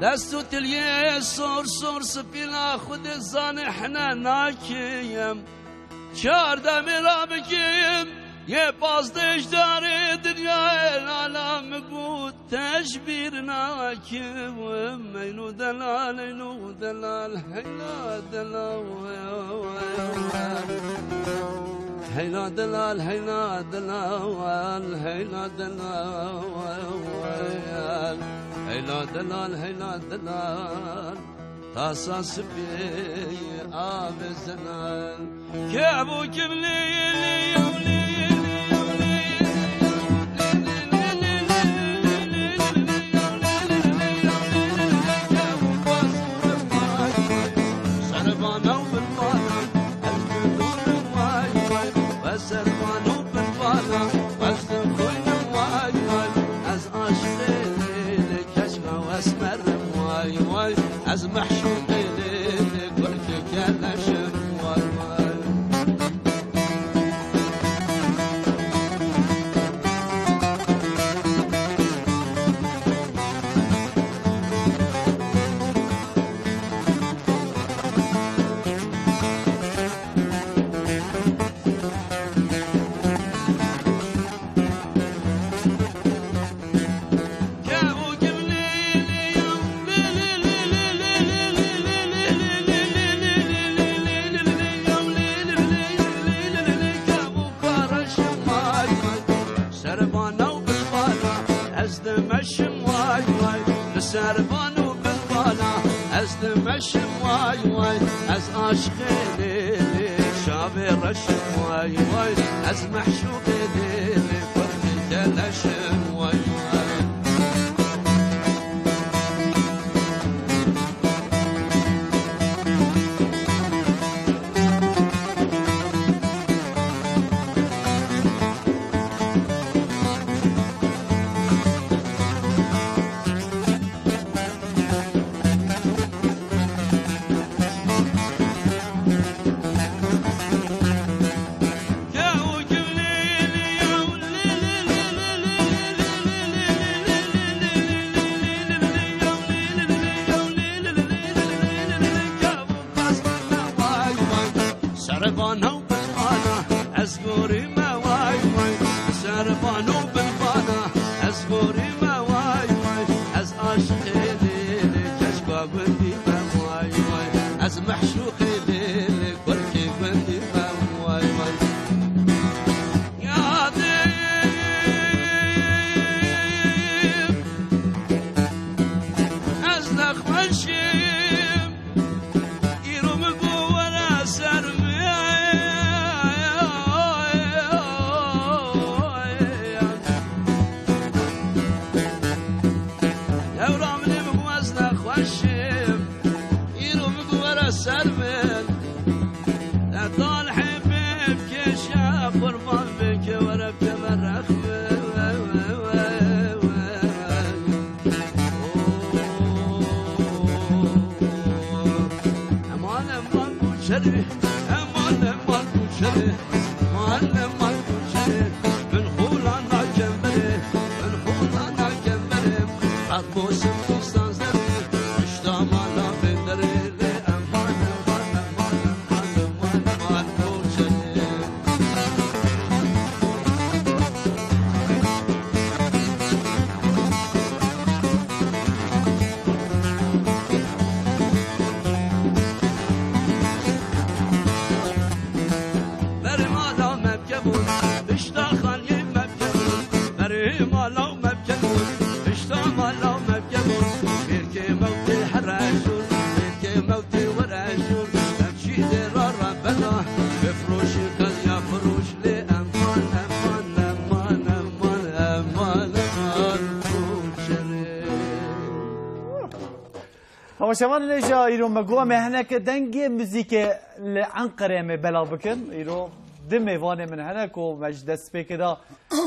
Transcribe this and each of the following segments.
دستو تلیه سور سور سپیلا خود زن احنا ناکیم چار دمی را بکیم یه پازدش داره دنیا العالم گود تشبیر ناکیم اینو دلال اینو دلال هیلا دلال هیلا دلال هیلا دلال هیلا دلال هیلا دلال هیلا دلال قصص بي آب زنال كعبو كبليلي از محشوقی لیلی گرک کلشم وای وای سربانو بالبالا از دمشم وای وای از عاشق لیلی شاب رشم وای وای از محشوق لیلی فرد دلشم وای وای سربانو بالبانا از گوری ما وای وای سربانو بالبانا از گوری ما وای وای از عاشق لیلی کشکا گندی ما وای وای از محشوق لیلی گرکی گندی ما وای وای یادیم از نخوشیم ایرو مگو ورا سرم سربل لا طال حبيب كشاف قربان بك ورب تبرخ امان امان شري امان امان شري امان امان شري من خولانا جنبري من خولانا جنبري عطوس فستان زري اشتامانا بندري تماشاوان نجا ایرو مگو مهنه که دنگ موزیک لعنقره می بلا بکن ایرو دم میوانه من هنه کو مج دست پی کدا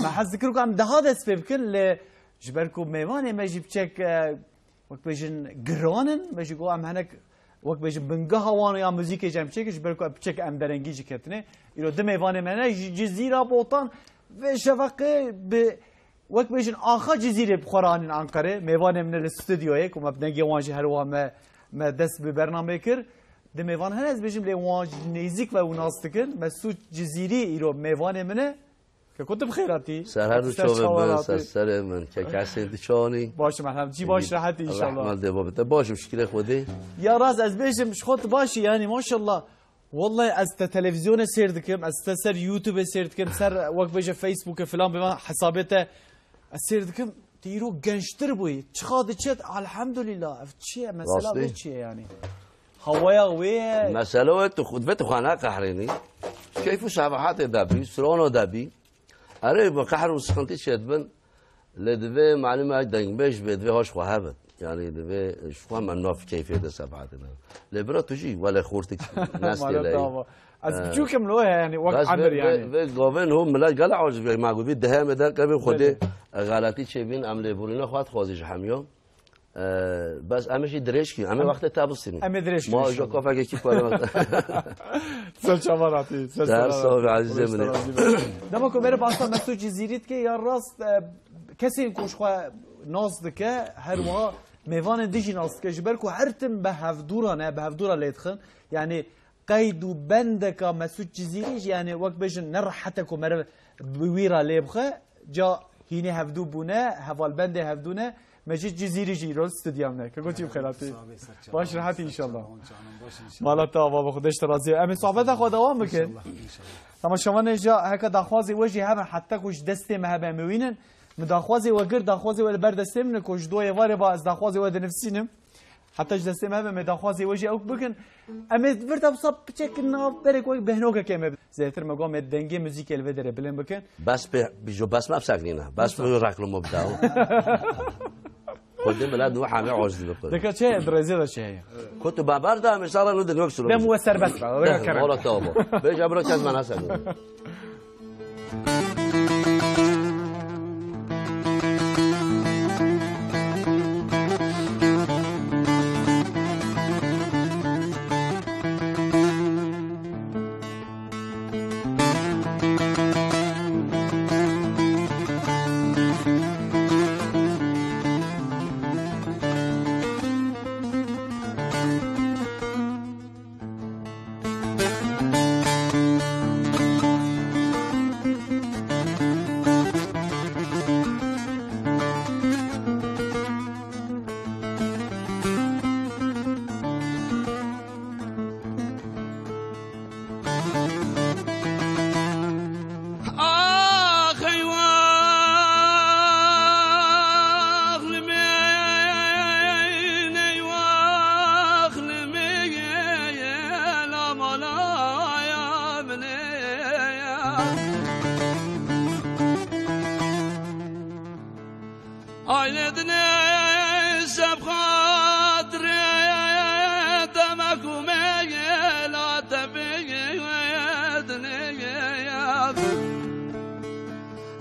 ما حس ذکر کو ام ده دست پی بکن ل جبر کو میوانه مجیب چک وقت بجن گرانن مجی کو ام هنه وقت بجن بنگه هوان یا موزیک جام چک جبر کو چک ام درنگی جکتنه ایرو دم میوانه من جزیره بوطان و شفقه به وقت بيجن آخر جزيرة بخوران أنقرة ميوان من الاستوديو هيك وما بنجي واجه هروا ما دس ببرنامج كر ده ميوان هناز بيجن لي واجه نيزك وناستكن مسود جزيرة إيرو ميوان منه كنت بخيراتي سرهر شو سر من كاسين تشاني باش محمد جي باش راحتي إن شاء الله رحمة الله بابا باش مشكلة خودي يا راس از بيجن مش خد باشي يعني ما شاء الله والله از تلفزيون سيردكم از سر يوتيوب سيردكم سر وقت بيجي فيسبوك فلان بما حسابته سيردكم تيرو جنشتر بوي تشخاد تشت الحمد لله چیه مسئله چیه يعني هوايا وي مسئله تو خود بيت خانه قهريني كيف صباحات دبي سرونو دبي اره بقهر وسخنتي شدبن لدوي معلومه دنگ بيش بدوي هاش خواهبت يعني دوي شو من ناف كيفيه صباحاتنا لبرا تجي ولا خورتك ناس لا از بچو کم لوه يعني وقت عمر يعني بس قابن هم ملا قلع عجز معقول بيد دهم ده كم خده غلطی چه بین عمله بورینا خواهد خوازیش همیام بس همشی درش کی همه وقت تابستونی درش ما جا کافه کی پاره وقت سر چماراتی در صاحب عزیز منه دما کو بره باستا مسو جزیریت که یا راست کسی کوش خو ناز دکه هر وا میوان دیجی ناز که جبر کو هر تم به هفدورا نه به هفدورا لیدخن یعنی قید و بندک مسو جزیریش یعنی وقت بجن نرحتک و مر بویرا لیبخه جا هینی هفدو بونه هوالبند هفدونه مجید جزیری جیرو استودیوم که گفتیم خیراتی باش راحتی ان شاء الله مالا تا بابا خودش راضی ام صحبت خود دوام بکن اما شما نجا هک دخوازی وجه هم حتی کوش دست مهبه موینن مدخوازی وگر دخوازی ول بر دست من کوش دوی واره با از دخوازی ود نفسینم حتی دست مهبه مدخوازی وجه او بکن ام ورد ابصاب بچک ناف برک وی بهنوکه کم زهتر مگام دنگی موزیک الودره بلن بکن بس بیجو بس ما بساکنینا بس رو رکلو مبداو خودم بلاد نوع حامي عوز بكل ذكر شيء برازيل شيء كنت ببرده مش صار نود نوكسر ده موسر بس والله توبه بيجي ابرو كاز ما ناسا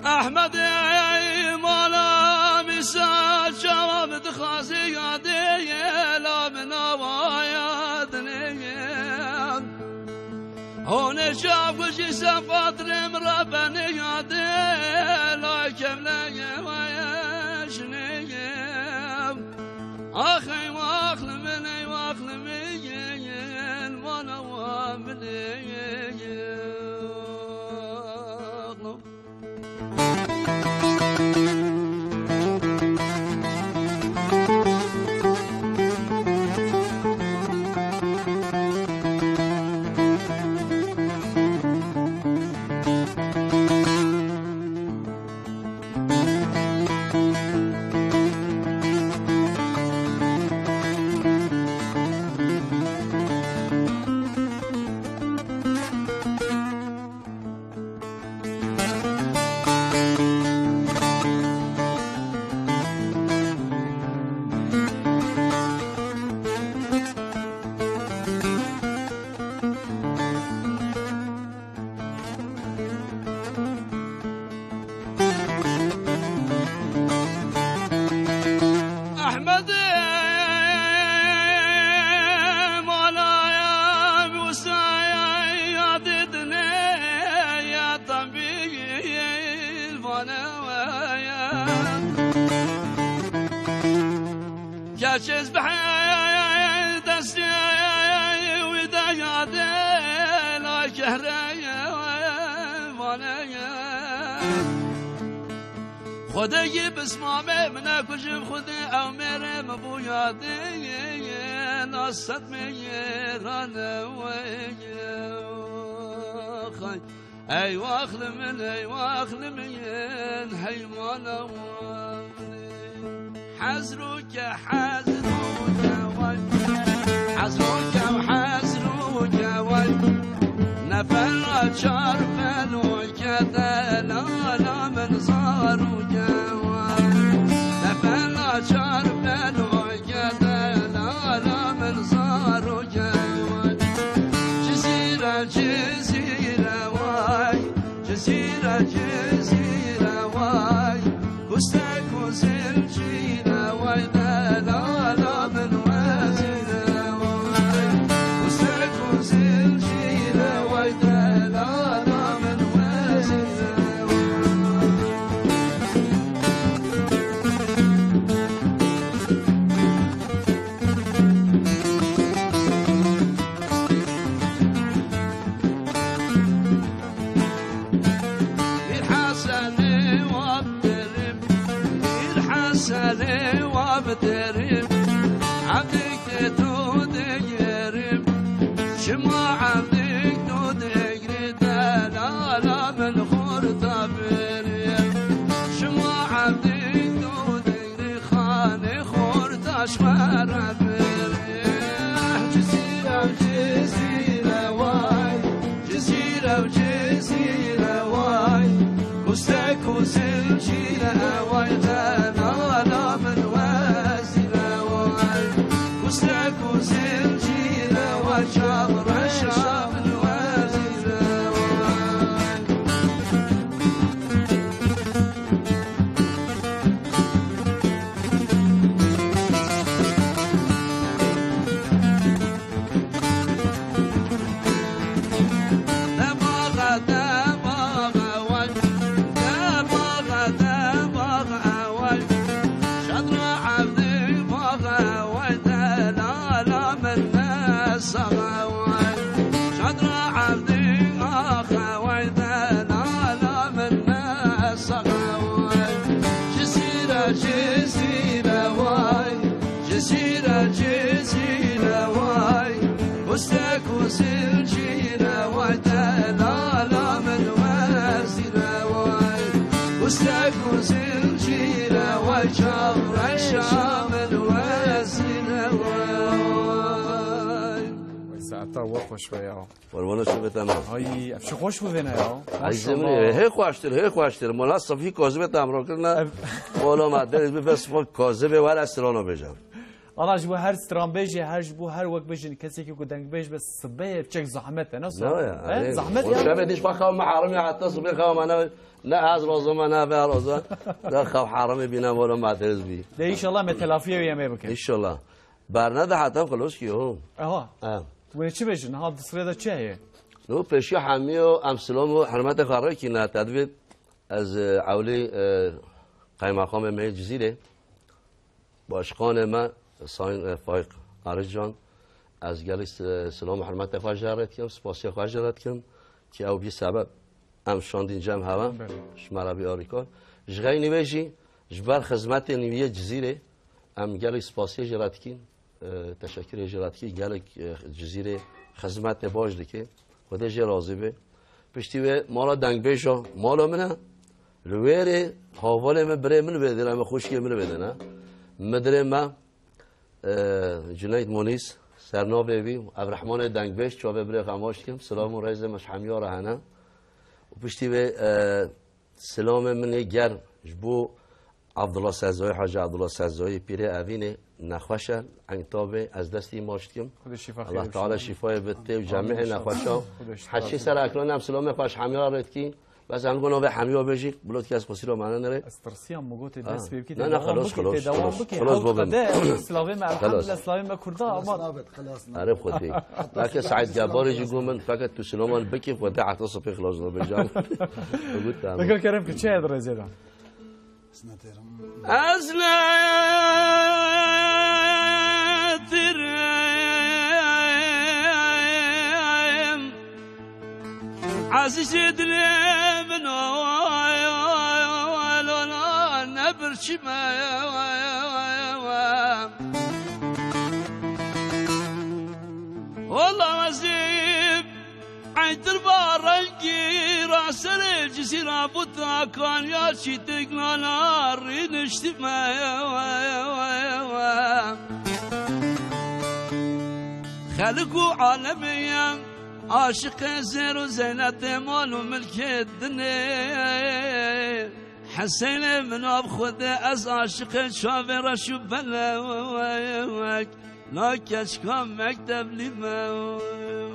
احمد مولا مساج شراب دخاسي يادي لا بنوايا دنيا هون شاف وجي سفات مربني يادي لا كملا ويشني اخي واخل مني واخل مين وانا وامني وانوايا كاشز بحي دستي ودايا لا شهريا وانايا خدای بسمامه من کجم خودی او میره مبویادی ناست میرانه خای ای واخل من حیوان حزروک وای نفر چار فلوک دلالا من زارو چار فلوک دلالا من زارو جزیره وای جزیره وای کستک و زنجیره وای دلالا من وزیره وای کستک و زنجیره وای دلالا من وزیره سالي وابترم عبدك توديرم شما عبدك توديرم دلالا من خورتا برم شما عبدك توديرم خاني خورتا شمارا برم جزيرة واي جزيرة واي كستك وزنجيرة واي جزيرة واي كستك وزنجيرة واي دلالا من وزيرة واي كستك وزنجيرة واي جبرة من وزيرة واي ساعتا وقت شوية قربان شو بتمام هاي افش خوش بودن يا عايزين هيك خواشتر مولا صفي كاذبه تمرين كنا ولا ما درس بس كاذبه ولا استرانو بجام أنا جبوا هر سترامبيجي هر جبوا هر وقت بيجي كسي كي قدام بيج بس صبيه تشك زحمته نفس زحمته يعني شباب ديش بخاو مع حرامي حتى صبي خاو انا لا از روزه ما به روزه لا خاو حرامي بينا ولا ما درس بي ده ان شاء الله متلافيه ويا بك ان شاء الله برنده حتى خلاص كيو وين چه بيجن هذا سريده چه هي نو بشي حميو امسلام و حرمت خاره کی نه تدوید از عولی قایمقام می جزیره باشقان ما ساین فایق عارض جان از گلی سلام و حرمت خواه جارت کم سپاسی خواه جارت کم که او بی سبب ام شاندین جمع هوا شمارا بی آریکا جغای نویجی جبر خدمت نیویه جزیره ام گلی سپاسی جارت کن تشکر جارت کی گلی جزیره خدمت باش دکه خدا جه راضی به پشتی و مالا دنگ بیشا مالا منه رویره حواله من بره من بده نه خوشی من بده نه مدره ما جنید مونیس سرنا بیبی عبدالرحمن دنگ بیش چوب بره خماش کم سلام و رئیس مش حمیار هنه و پشتی و سلام من گر جبو عبدالله سزای حاج عبدالله سزای پیره اوینه نخوشه انتابه از دستی ماشتیم الله تعالی شفای بده و جميع نخوشه حشی سر اکران هم سلام خوش حمیار رد کی بس هم گناه به حمیو بشی بلوت که از خسی رو معنا نره استرسیام مگوت دست بیبکی نه خلاص خلاص بابا اسلامی ما الحمد لله اسلامی ما کرده اما عارف خودی لكن سعيد جبار يجي يقول من فقط تو سلمان بكيف ودع تصف خلاص له بالجام قلت دقیقا کرم که چه اداره زیدم أزلا تريم عزيز يدري ولا نبرش ما والله عزيب عيد البار القيرة سر الجزيرة بطا كان ياشي تقنا نار نشتما خلقوا عالميا عاشق زير وزينة مال وملك الدنيا حسين من أبخذ أز عاشق شافر شبلا لا كشكم مكتب لما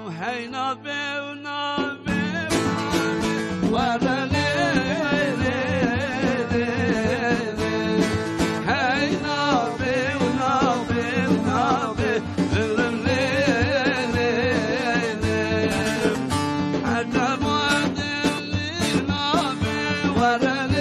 وحينا بيونا ولا ليلي حينا بيونا حتى بعد اللينا ولا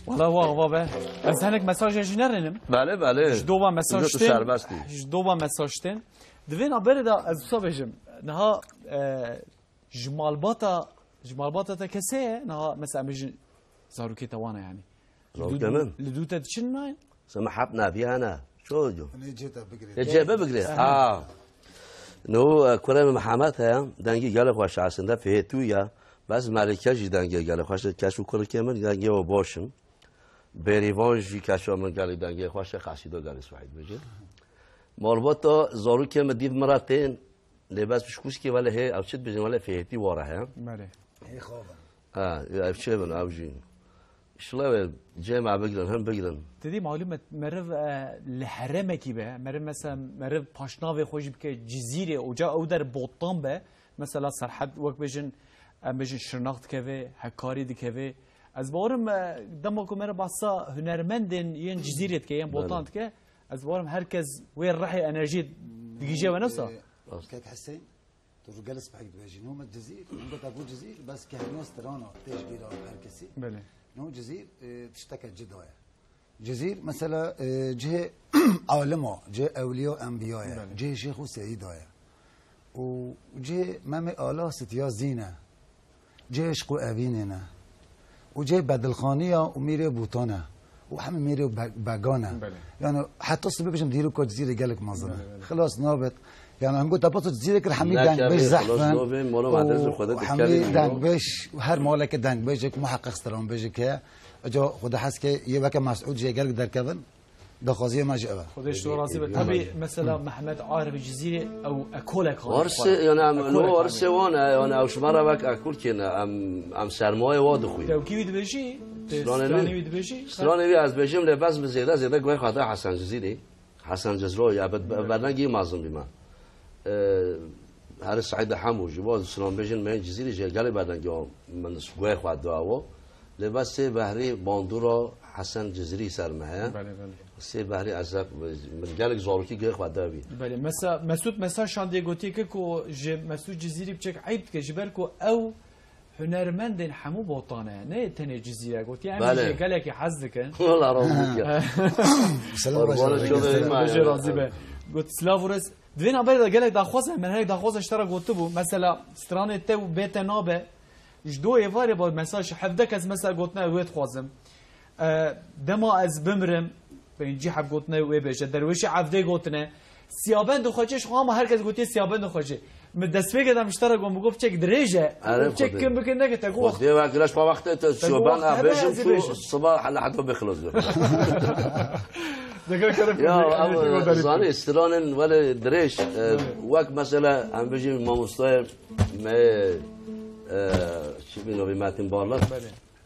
والله واو از هنگ مساج نرینم بله دوباره مساج تن دوین آبر دا از صبح بجم نها جمال باتا تا کسیه نها مثلا میج زاروکی توانه یعنی لدوتا تشن ناین سمحت نبيه انا شو جو الجيبه بقري نو كرم محمدها دنگي قال خوش عسنده في تويا بس ملکه جی دنگی قال خوش کشو کنه که من دنگی و باشم بریوان جی کشو من قال دنگی خوش قصیده قال سعید بجه مربوطه زارو که مدید مرتين لباس بشكوش كي ولا هي او شد بجن ولا فيتي وراها بله هي خوبه افشي من اوجين شلون جامع بقرن هم بقرن تدي معلومة مرف لحرمة كي به مرف مثلا مرف باشناوي خوش بك جزيرة وجا أو در بوطان به مثلا سرحد وقت بيجن شناخت كذا هكاري دي كذا از بارم دماغو مرف باسا هنرمندن ين جزيرة كي ين بوطان كه از بارم هركز وين راح انرژی دیگه ونفسه كيك حسين تو جالس بحق بيجي نوم الجزير عندك ابو جزير بس كهنوس ترانا تيج بيرا هركسي بله نو جزير تشتكى جدوية جزير مثلا جه عالمه جه اولياء انبياء جه شيخ وسيدايا وجه مامي آلا ستيا زينه جه عشق ابيننا وجه بدلخانيه وميري بوتانه وحمل ميري وباغانا يعني حتى الصبح بيجم ديرو كو جزيره قالك منظمه خلاص نابت يعني هنقول تبطل جزيره كل حميد دانك باش زحفان وحميد دانك باش وهر مالك دانك باش محقق استرام باش هي اجا خدا حس كي يبقى مسعود جاي قالك در كبن دخازيه ما جاء خدش تو راضي بالطبي مثلا محمد عارف الجزيره او اكلك ورس يعني لو ورس وانا يعني اوش مره بك اكل كنا ام سرمایه واد خوی تو کی وید بشی سلانوی وید بشی سلانوی از بشم لباس زیاده گوی خاطر حسن جزیره حسن جزرو یا برنگی مازم بیما هر سعید حموجی باز سلام بجن من جزیره جلگل برنگی من گوی خاطر داو لباس بحری باندورا حسن جزیری سرمایه بله سه بحری ازق من گلک زاروکی گوی خاطر بی بله مثلا مسعود مثلا شاندی گوتی که کو مسعود جزیری بچک عیب که جبر کو او هنرمندن حمو بوطانه نه تنه جزیره گوتی امی گلک حظ کن والله راضي سلام باشه راضی به گوت سلاورس دوین ابر گلک داخواز من هک داخواز اشترا گوتو بو مثلا ستران تو بیت نابه جدو ایواره با مثلا 17 کس مثلا گوتنه ویت خوازم دما از بمرم بینجی حب گوتنه وی بشه درویش عفده گوتنه سیابند خوچش خواهم هر کس گوتی سیابند خوچه من دست بگم اشترا گم بگو چک دریجه چک کم بکنه که تگو خودی وقتش با وقت شوبان ابشم تو صباح لحد ما بخلص يا زاني استران ولا دريش وقت مثلا هم بيجي ما مستوى ما شو بينو بماتن بالله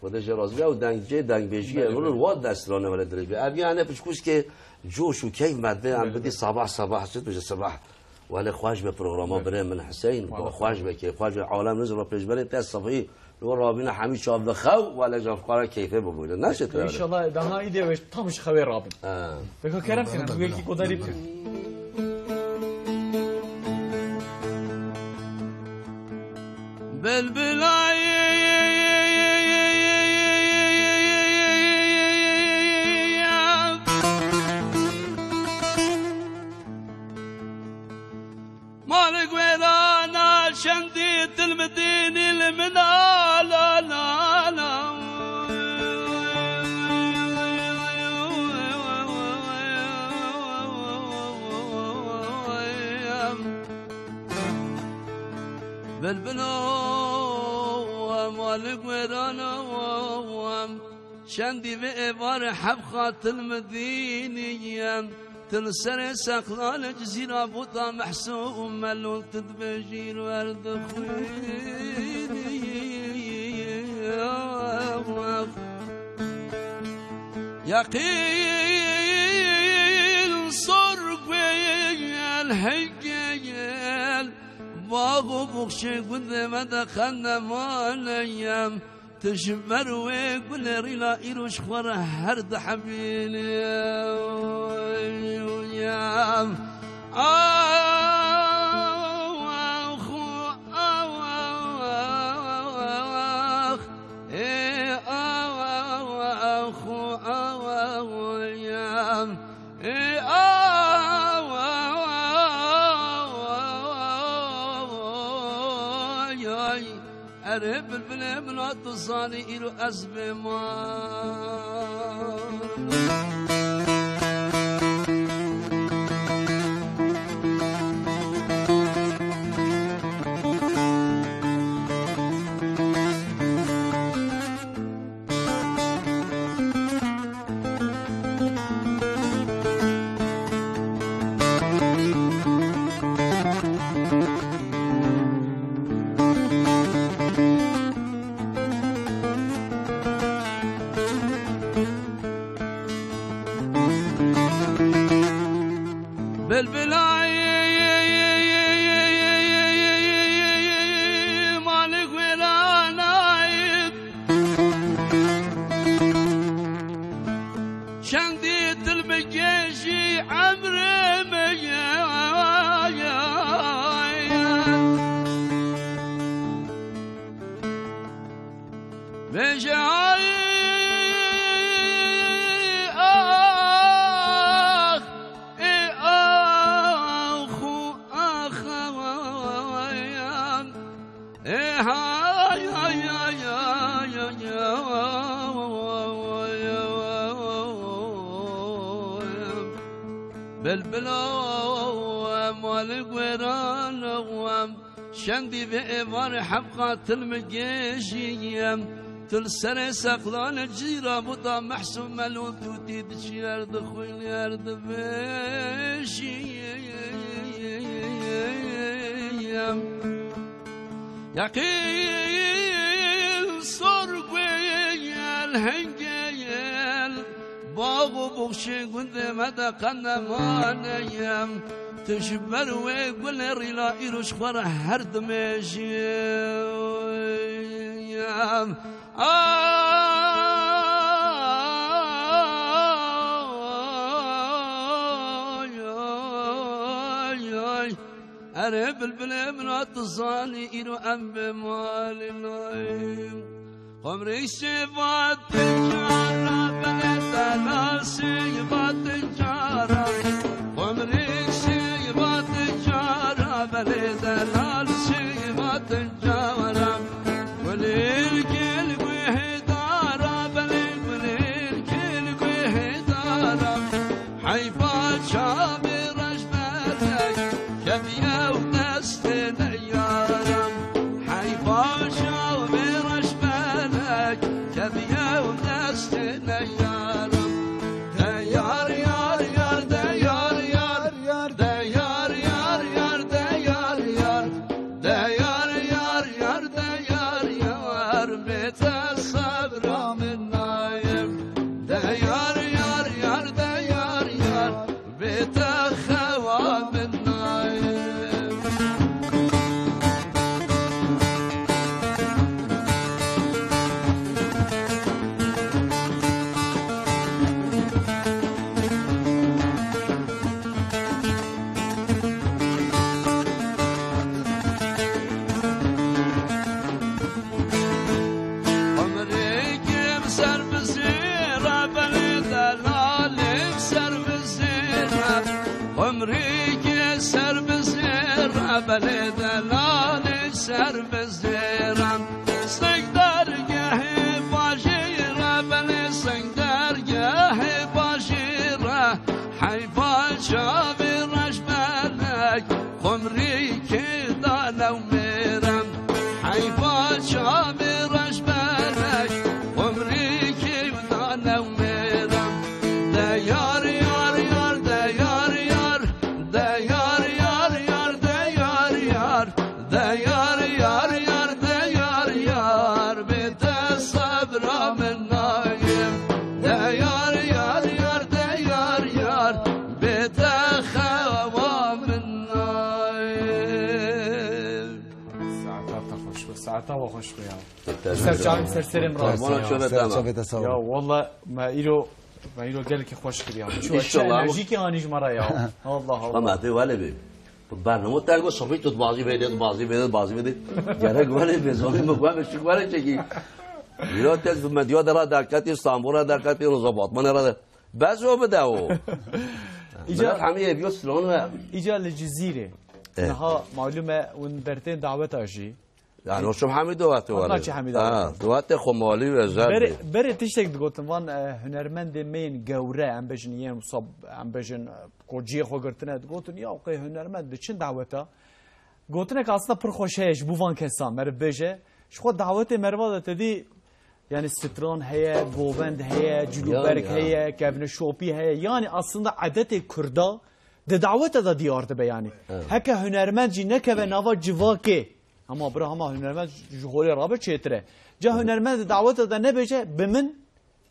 خودش راضی و دنگ بیشی اون واد دسترانه ولی درجه ابی انا بشکوش که جوش و کیف ماده ام بدی صباح شد بجه صباح ولی خواج به پروگراما بره من حسین با خواج به که خواج عالم نزل پیش بره تا صفی و رابینا حمید شاب بخو ولی جاف قرار کیفه بگوله نشد ان شاء الله ده ایده وش تامش خوی رابن بگو کرم کنم بگو کی قدری بکن بلبلای مالك ويرانا شنديت المدينة المنا لا لا لا بلبلو مالك ويرانا شندي بإبار حبخات المدينة تنسر سقلان جزيرة بوطا محسوم ملول تدبجير ورد خويني يقين صرق الحجيل باغو بخشي قدام دخلنا ماليام تشمر ويقول ريلا إيروش خورا هرد حبيني يا أرهب البلاد من تصاني إلو أسبي بلبلا مالك ويران شندي بإبار حبقات المجيشي تلسر سقلان الجيرة بضا محسوم ملوثوتي دشير دخول يرد بيشي يقيل صرقوي الهنجيل باغو بوشي قد مدى قنمانيام تشبر ويقول ريلا إيروش خورا هرد ميشيام أري بلبل منات الصاني إيرو أم بمال النايم قمري سيفات الجارة بلد ناسي بات الجارة قمري سيفات الجارة بلد ناسي بات الجارة وللكل بهدارة بلد وللكل بهدارة حيفات شابر أجبالك كبيا ونست ديارة حيفات شابر أجبالك كبيا ونست ديارة ديار يار يار ديار يار يار ديار يار يار ديار يار ديار يار يار ديار يار بيت الصبر من نايم ديار يار يار ديار يار بيت الخوى من نايم عمريكم سر بزيرة بلد العالم سر بزيرة عمريكي سر بزيرة بلد العالم سر بزيرة سنقدر جاهي باجيرة بلد سنقدر جاهي باجيرة حيفان شابر أجبالك عمريكي دانا وميرم حيفان شابر أجبالك عمريكي دانا وميرم ديار يار يار ديار يار ديار يار يار ديار يار ديار يار يار ديار يار بيت الصبر من نايم ديار يار يار ديار يار بيت الخوى من نايم ساعتها خوش ساعتها وخوش خيال سرچان سرسرم راست مالا شو بدم يا والله ما إيرو قال لك خوش خيال شو إن شاء الله. انرژی که آنیش مرا یا الله الله ما تو ولی بی برنامه ترگو صبحی تو بازی بده بازی بده جرق ولی بزنیم مقام شو ولی چکی میرا تز مدیا درا درکت استانبول درکت رضابات من را بس و بده او ایجا همه بیوسترون و ایجا لجزیره نها معلومه اون برتين دعوت آجی يعني شو حميد دوات والله شو حميد دوات خمالي وزاد بری تشتك دقوتن وان هنرمند مين جوره عم بجن ين مصاب عم بجن كوجي خو قرتنا دقوتن يا اوكي هنرمند چن دعوته قوتنا كاسنا پرخوشهش بوان كسان مر بجه شو دعوت مروا تدي يعني ستران هي گوبند هي جلوبرگ هي كابن شوبي هي يعني اصلا عادت كردا ده دعوت ده ديار ده يعني هكا هنرمند جي نكبه نوا جواكي اما برا هما هنرمند جهول رابط چتره جا هنرمند دعوت ده نبجه بمن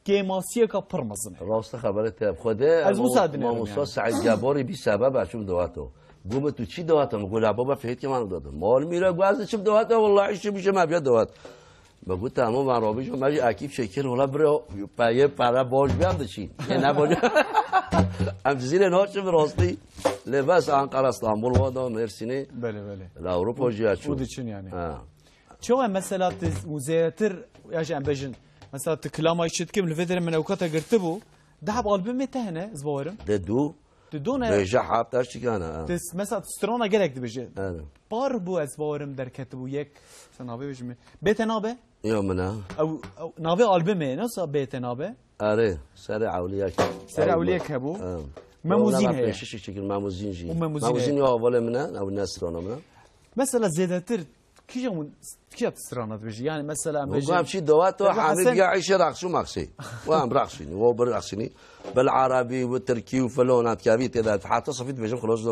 كيماسيه کا پرمزن راست خبرت خوده از مصادنه ما موسی سعید جباری بی سبب اشم دواتو گم تو چی دواتم گل بابا فهمت که من دادم مال میره گواز چم دوات والله چی میشه ما بیا دوات بگو تمام عربیشو ماجی اکیف شکل ولا برو پایه para باج بیام دشی نه باج ام زیر نوچم راستی لباس انقره استانبول وادا مرسینی بله بله اروپا جیا چو بود چین يعني شو مثلا وزيتر ياش ام بجن مثلا تكلام ايشت كم الفتره من اوقات قرتبو دحب قلب متهنه زبورم ده دو تدونه بيجا حابتاش تكانا تس مثلا سترانا جلك دبجه انا بار بو از باورم در كتبو يك سنابه بجمه بيت نابه يومنا او نابه البومه نص بيت نابه اري سريع اولياك سريع اولياك هبو ماموزين هي شو شكل ماموزين جي وماموزين ماموزين يا ولا منا او الناس ترانا منا مثلا زيادتر كيف تسترانا بيجي يعني مثلا بيجي وقام شي دوات أبو حبيب حسن. قاعد يشرح شو ماكسي وام رقصني هو برقصني بالعربي والتركي وفلونات كابيت اذا حتى صفيت بيجي خلاص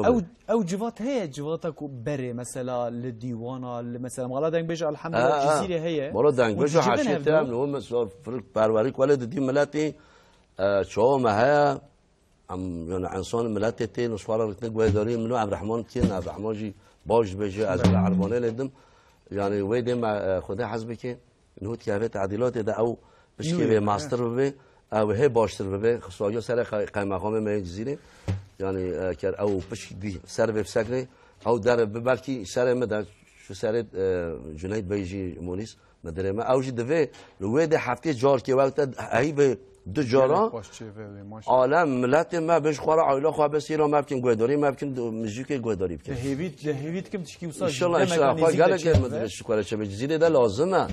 او جوات هي جواتك بري مثلا للديوانه مثلا مغلا دنگ بيجي الحمد لله الجزيره هي مرة دنگ بيجي حشيتها من هم صار فرق بارواريك ولد دي ملاتي شو ما هي عم يعني عنصان ملاتي تي نصوار رتنق ويداري منو عبد الرحمن كين عبد الرحمن جي باش بيجي از العربانه لدم يعني ويدي مع خدا حسبك انه تيابت تعديلات ده او بشكل ماستر به او هي باشتر به خصوصا سر قائمه مقام جزيره يعني كر او بش دي سر به سكنه او در بلكي سر مدى شو سر جنيد بيجي مونيس مدري ما او جي دفي الويدي هفته جار كي وقت هي به دو جارا عالم ملت ما بهش خوار عائله خواه بسیرا ما بکن گویداری ما بکن موزیک گویداری بکن هیویت کم تشکی وصل ان شاء الله خواه گله که مدرش کاره چه بجزیده ده لازمه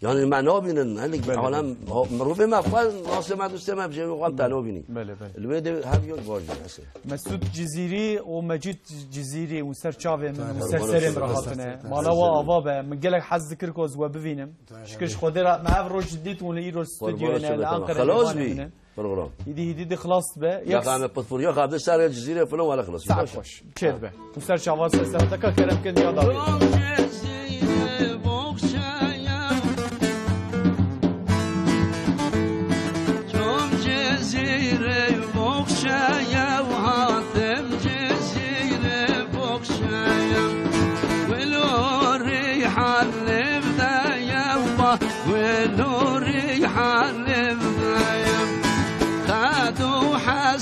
يعني معنا بينن هلك عالم مروف ما قال ناس ما دوست ما بجي قال تعالوا بيني بله بله الويد هم يوم باجي هسه مسعود جزيري ومجيد جزيري وسر شافي من سر سرم راحتنا مالا وافا من قال لك حظ ذكركوز وبفينم شكش خدرا مع روج جديد ولا يرو الاستوديو هنا الانقره خلاص بي برنامج يدي خلاص به يا قام بطفوريا قبل سر الجزيره فلان ولا خلاص ساعه خوش كيد به وسر شواز سرتك كرم كن يا داوي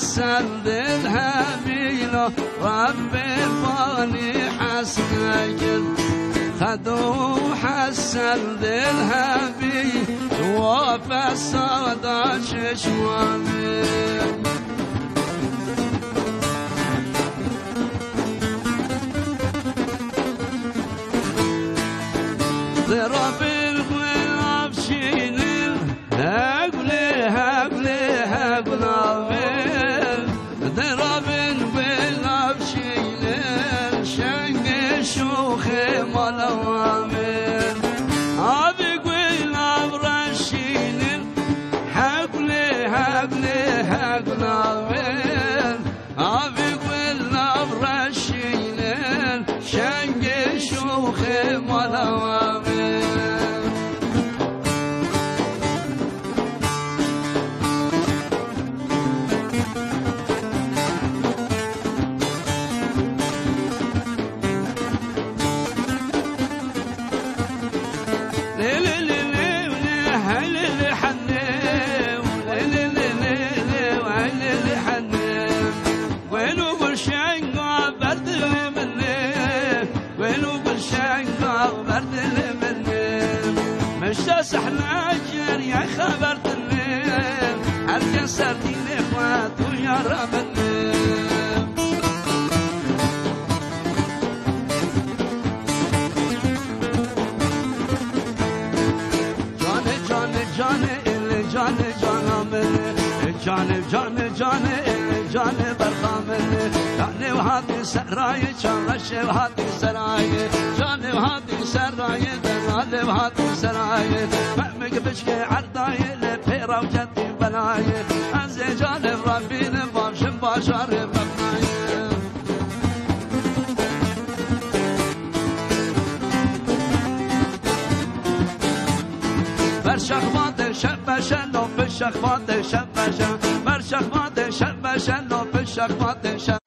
حسن بالهميلة ربي فاني حسنك خدو حسن بالهميلة وفى الصدى ششوامي ضرب الغلاب شيني هقلي هقلي هقلي شوخي ملوامين هذي قويل أبرشين حقلي حقلي حقلامين هذي قويل أبرشين شنقي شوخي ملوامين سحنا جر يا خبرت الليل الجسدي الاخوات ويا رب الليل جاني جاني جاني اللي جاني جانا مني جاني جاني جاني اللي جاني برخامني جاني وهادي سراي شرش وهادي سراي جاني وهادي سراي دلالي وهادي سراي فهمك بشكي عرداي لبيرا وجدي بلاي انزي جاني ربي نباشم باشاري ببناي برشخوات شبشن و بشخوات شبشن برشخوات شبشن و بشخوات شبشن